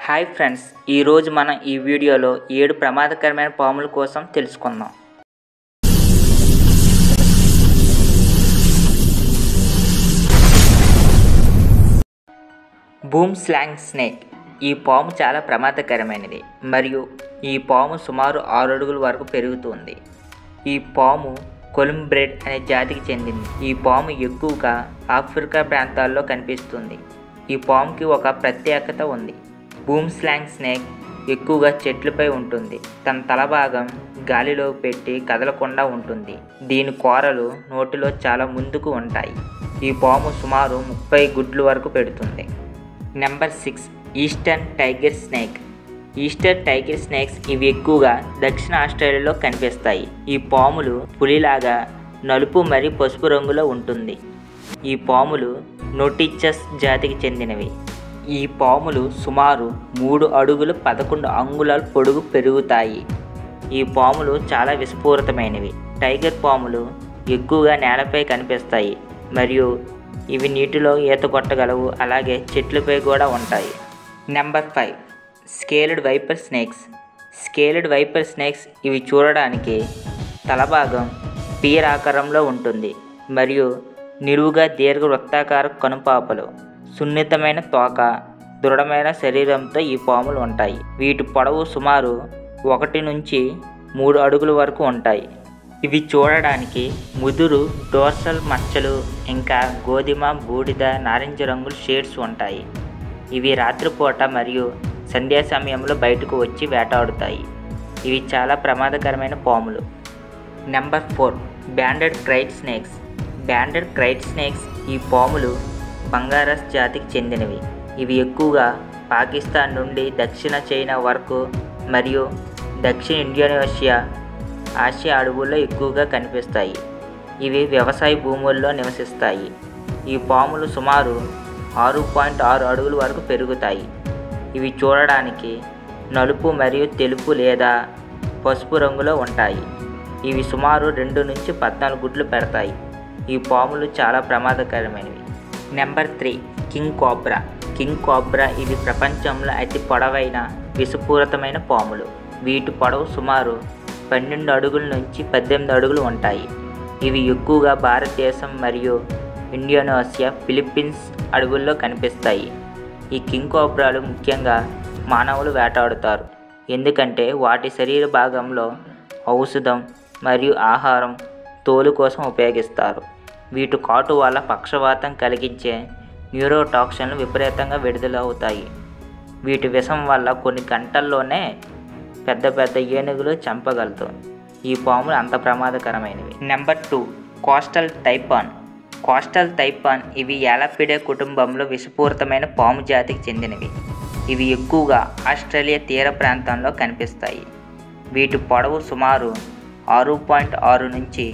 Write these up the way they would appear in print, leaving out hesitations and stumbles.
Hi friends, ఈరోజు మనం ఈ వీడియోలో 7 ప్రమాదకరమైన పాముల కోసం తెలుసుకుందాం. Boom slang snake. ఈ పాము చాలా ప్రమాదకరమైనది మరియు ఈ పాము సుమారు 6 అడుగుల వరకు పెరుగుతుంది. ఈ పాము కొలంబ్రేడ్ అనే జాతికి చెందింది. ఈ పాము ఎక్కువగా ఆఫ్రికా ప్రాంతాల్లో కనిపిస్తుంది. ఈ పాముకి ఒక ప్రత్యేకత ఉంది. బూమ్ స్లాంగ్ స్నేక్ ఎక్కువగా చెట్లపై ఉంటుంది. తన తల భాగం గాలిలో పెట్టి కదలకుండా ఉంటుంది. దీని కూరలు నోటిలో చాలా ముందుకు ఉంటాయి. ఈ పాము సుమారు 30 గుడ్లు వరకు పెడుతుంది. Number 6, eastern tiger snake. Eastern tiger snakes ఇవి ఎక్కువగా దక్షిణ ఆస్ట్రేలియాలో కనిపిస్తాయి. ఈ పాములు పులిలాగా నలుపు మరియు పసుపు రంగులో ఉంటుంది. ఈ పాములు నోటిచస్ జాతికి చెందినవి. ఈ పాములు సుమారు 3 అడుగులు 11 అంగుళాల పొడుగు పెరుగుతాయి. ఈ పాములు చాలా విషపూరితమైనవి. టైగర్ పాములు ఎక్కువగా నేలపై కనిపిస్తాయి మరియు ఇవి నీటిలో ఈత కొట్టగలవు, అలాగే చెట్లపై కూడా ఉంటాయి. Number 5, scaled viper snakes. Scaled viper snakes ఇవి చూడడానికి తలభాగం పీర్ ఆకారంలో ఉంటుంది మరియు నిలువుగా దీర్ఘవృత్తాకార కనుపాపలు, సున్నితమైన తోక, దృఢమైన శరీరంతో ఈ పాములు ఉంటాయి. వీటి పొడవు సుమారు 1 నుంచి 3 అడుగుల వరకు ఉంటాయి. ఇవి చూడడానికి ముదురు డోర్సల్ మచ్చలు ఇంకా గోధుమ, బూడిద, నారింజ రంగుల షేడ్స్ ఉంటాయి. ఇవి రాత్రిపూట మరియు సంధ్యా సమయంలో బయటకు వచ్చి వేటాడుతాయి. ఇవి చాలా ప్రమాదకరమైన పాములు. Number 4, banded krait snakes. Banded krait snakes ఈ పాములు బంగారస్ జాతికి చెందినవి. ఇవి ఎక్కువగా పాకిస్తాన్ నుండి దక్షిణ చైనా వరకు మరియు దక్షిణ ఇండోనేషియా, ఆసియా అడవుల్లో ఎక్కువగా కనిపిస్తాయి. ఇవి వ్యవసాయ భూముల్లో నివసిస్తాయి. ఈ పాములు సుమారు 6.6 అడుగుల వరకు పెరుగుతాయి. ఇవి చూడడానికి నలుపు మరియు తెలుపు లేదా పసుపు రంగులో ఉంటాయి. ఇవి సుమారు 2 నుంచి 14 గుడ్లు పెడతాయి. ఈ పాములు చాలా ప్రమాదకరమైనవి. Number 3, king cobra. King cobra ఇవి ప్రపంచంలో అతి పొడవైన విషపూరితమైన పాములు. వీటి పొడవు సుమారు 12 అడుగుల నుంచి 18 అడుగులు ఉంటాయి. ఇవి ఎక్కువగా భారతదేశం మరియు ఇండోనేషియా, ఫిలిప్పీన్స్ అడవుల్లో కనిపిస్తాయి. ఈ కింగ్ కోబ్రాలు ముఖ్యంగా మానవులు వేటాడుతారు ఎందుకంటే వాటి శరీర భాగంలో ఔషధం మరియు ఆహారం, తోలు కోసం ఉపయోగిస్తారు. వీటి కాటు వల్ల పక్షవాతం కలిగించే న్యూరోటాక్సిన్లు విపరీతంగా విడుదలవుతాయి. వీటి విషం వల్ల కొన్ని గంటల్లోనే పెద్ద ఏనుగులు చంపగలదు. ఈ పాములు అంత ప్రమాదకరమైనవి. Number 2, coastal taipan. Coastal taipan ఇవి యాలపిడే కుటుంబంలో విషపూరితమైన పాము జాతికి చెందినవి. ఇవి ఎక్కువగా ఆస్ట్రేలియా తీర ప్రాంతంలో కనిపిస్తాయి. వీటి పొడవు సుమారు 6.6 నుంచి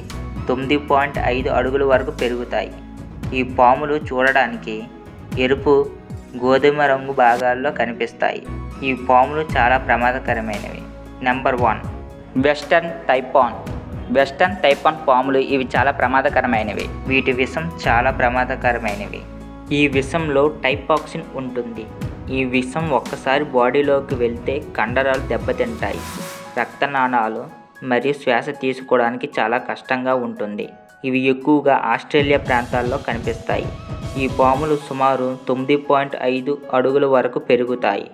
9.5 అడుగుల వరకు పెరుగుతాయి. ఈ పాములు చూడడానికి ఎరుపు, గోధుమ రంగు భాగాల్లో కనిపిస్తాయి. ఈ పాములు చాలా ప్రమాదకరమైనవి. Number 1, western taipan. Western taipan పాములు ఇవి చాలా ప్రమాదకరమైనవి. వీటి విషం చాలా ప్రమాదకరమైనవి. ఈ విషంలో టైపాక్సిన్ ఉంటుంది. ఈ విషం ఒక్కసారి బాడీలోకి వెళ్తే కండరాలు దెబ్బతింటాయి, రక్తనాళాలు మరియు శ్వాస తీసుకోవడానికి చాలా కష్టంగా ఉంటుంది. ఇవి ఎక్కువగా ఆస్ట్రేలియా ప్రాంతాల్లో కనిపిస్తాయి. ఈ పాములు సుమారు 9.5 అడుగుల వరకు పెరుగుతాయి.